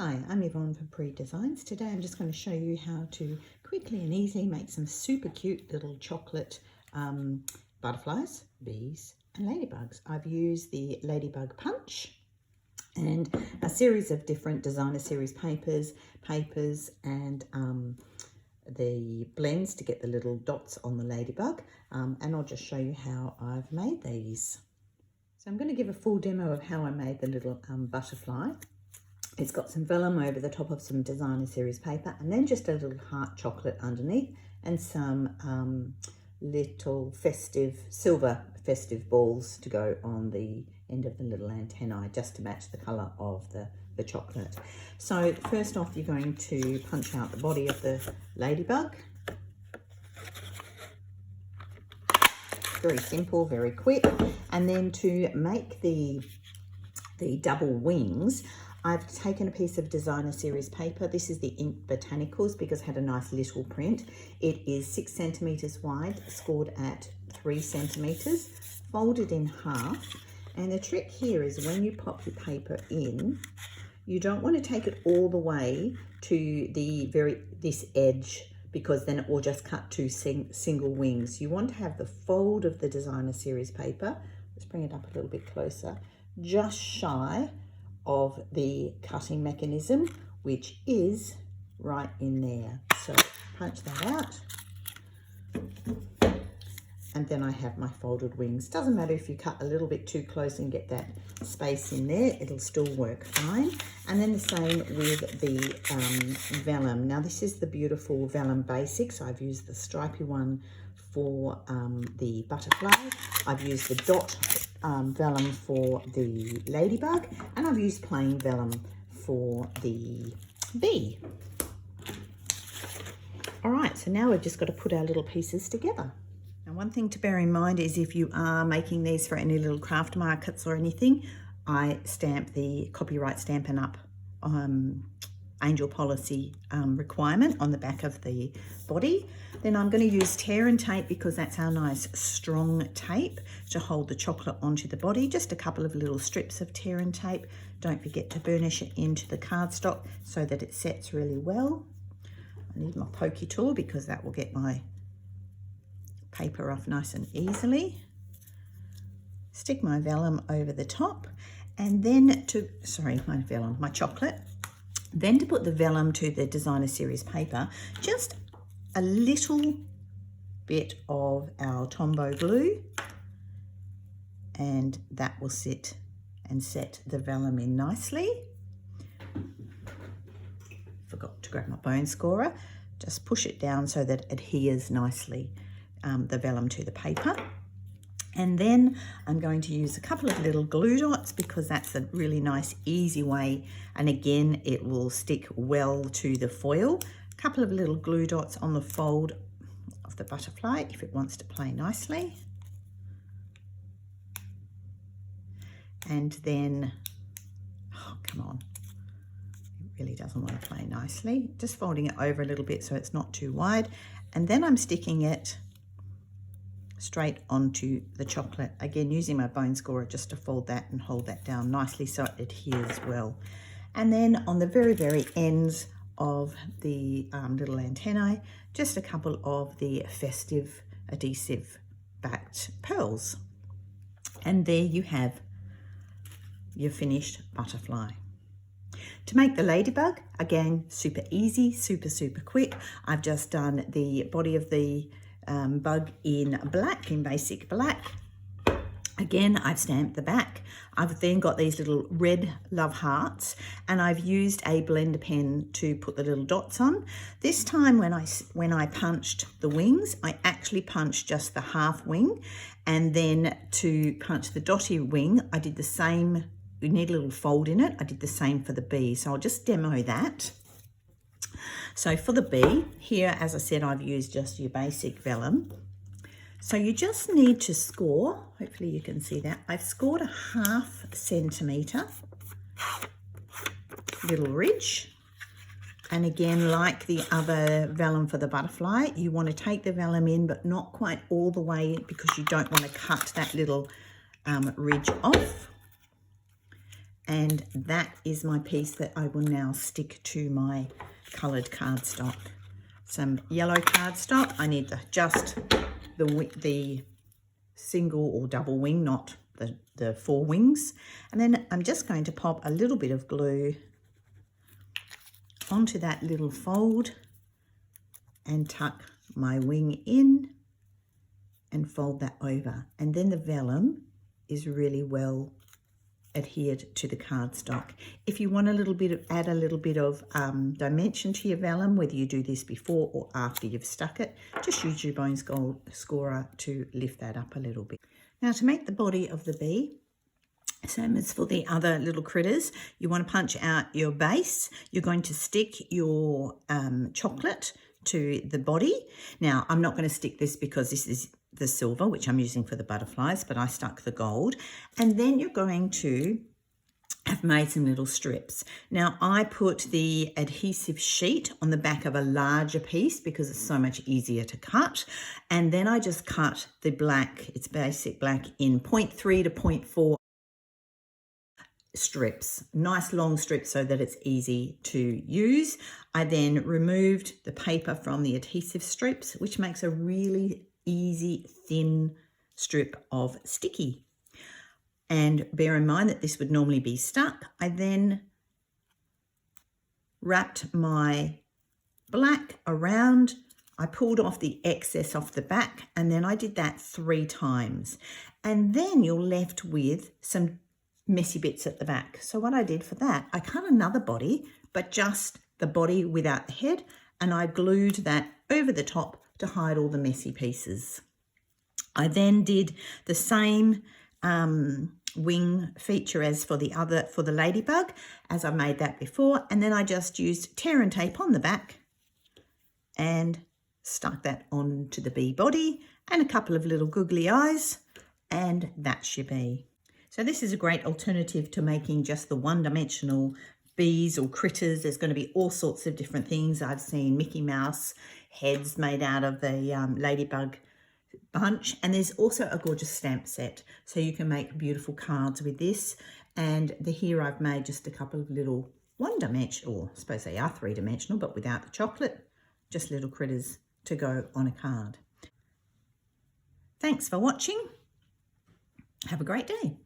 Hi, I'm Yvonne from Pre Designs. Today I'm just going to show you how to quickly and easily make some super cute little chocolate butterflies, bees and ladybugs. I've used the Ladybug Punch and a series of different designer series papers and the blends to get the little dots on the ladybug, and I'll just show you how I've made these. So I'm going to give a full demo of how I made the little butterfly. It's got some vellum over the top of some designer series paper, and then just a little heart chocolate underneath, and some little silver festive balls to go on the end of the little antennae, just to match the colour of the chocolate. So first off, you're going to punch out the body of the ladybug. Very simple, very quick. And then to make the double wings, I've taken a piece of designer series paper. This is the Ink Botanicals because it had a nice little print. It is 6 centimetres wide, scored at 3 centimetres, folded in half. And the trick here is when you pop your paper in, you don't want to take it all the way to this edge, because then it will just cut two single wings. You want to have the fold of the designer series paper, let's bring it up a little bit closer, just shy of the cutting mechanism, which is right in there. So punch that out. And then I have my folded wings. Doesn't matter if you cut a little bit too close and get that space in there, it'll still work fine. And then the same with the vellum. Now this is the beautiful Vellum Basics. I've used the stripy one for the butterfly. I've used the dot vellum for the ladybug, and I've used plain vellum for the bee. All right, so now we've just got to put our little pieces together. Now, one thing to bear in mind is if you are making these for any little craft markets or anything, I stamp the copyright Stampin' Up! Angel policy requirement on the back of the body. Then I'm going to use tear and tape because that's our nice strong tape to hold the chocolate onto the body. Just a couple of little strips of tear and tape. Don't forget to burnish it into the cardstock so that it sets really well. I need my pokey tool because that will get my paper off nice and easily. Stick my vellum over the top, and then my chocolate. Then to put the vellum to the designer series paper, just a little bit of our Tombow glue, and that will sit and set the vellum in nicely. Forgot to grab my bone scorer. Just push it down so that it adheres nicely, the vellum to the paper. And then I'm going to use a couple of little glue dots because that's a really nice, easy way. And again, it will stick well to the foil. A couple of little glue dots on the fold of the butterfly if it wants to play nicely. And then, oh, come on. It really doesn't want to play nicely. Just folding it over a little bit so it's not too wide. And then I'm sticking it straight onto the chocolate, again using my bone scorer just to fold that and hold that down nicely so it adheres well. And then on the very ends of the little antennae, just a couple of the Festive adhesive backed pearls, and there you have your finished butterfly. To make the ladybug, again, super easy, super quick. I've just done the body of the bug in black, in basic black. Again, I've stamped the back. I've then got these little red love hearts, and I've used a blender pen to put the little dots on. This time when I punched the wings, I actually punched just the half wing, and then to punch the dotty wing, I did the same. We need a little fold in it. I did the same for the bee, so I'll just demo that. So for the bee, here, as I said, I've used just your basic vellum. So you just need to score, hopefully you can see that. I've scored a 1/2 centimetre little ridge. And again, like the other vellum for the butterfly, you want to take the vellum in, but not quite all the way because you don't want to cut that little ridge off. And that is my piece that I will now stick to my coloured cardstock. Some yellow cardstock. I need just the single or double wing, not the 4 wings. And then I'm just going to pop a little bit of glue onto that little fold and tuck my wing in and fold that over. And then the vellum is really well adhered to the cardstock. If you want add a little bit of dimension to your vellum, whether you do this before or after you've stuck it, just use your bone scorer to lift that up a little bit. Now, to make the body of the bee, same as for the other little critters, you want to punch out your base. You're going to stick your chocolate to the body. Now, I'm not going to stick this because this is the silver, which I'm using for the butterflies, but I stuck the gold. And then you're going to have made some little strips. Now, I put the adhesive sheet on the back of a larger piece because it's so much easier to cut. And then I just cut the black, it's basic black, in 0.3 to 0.4 strips, nice long strips so that it's easy to use. I then removed the paper from the adhesive strips, which makes a really easy thin strip of sticky. And bear in mind that this would normally be stuck. I then wrapped my black around. I pulled off the excess off the back, and then I did that 3 times. And then you're left with some messy bits at the back. So what I did for that, I cut another body, but just the body without the head, and I glued that over the top to hide all the messy pieces. I then did the same wing feature as for the ladybug, as I made that before, and then I just used tear and tape on the back and stuck that onto the bee body and a couple of little googly eyes, and that's your bee. So this is a great alternative to making just the one-dimensional bees or critters. There's going to be all sorts of different things. I've seen Mickey Mouse heads made out of the ladybug bunch, and there's also a gorgeous stamp set, so you can make beautiful cards with this. And here I've made just a couple of little one-dimensional, or I suppose they are 3-dimensional, but without the chocolate, just little critters to go on a card. Thanks for watching. Have a great day.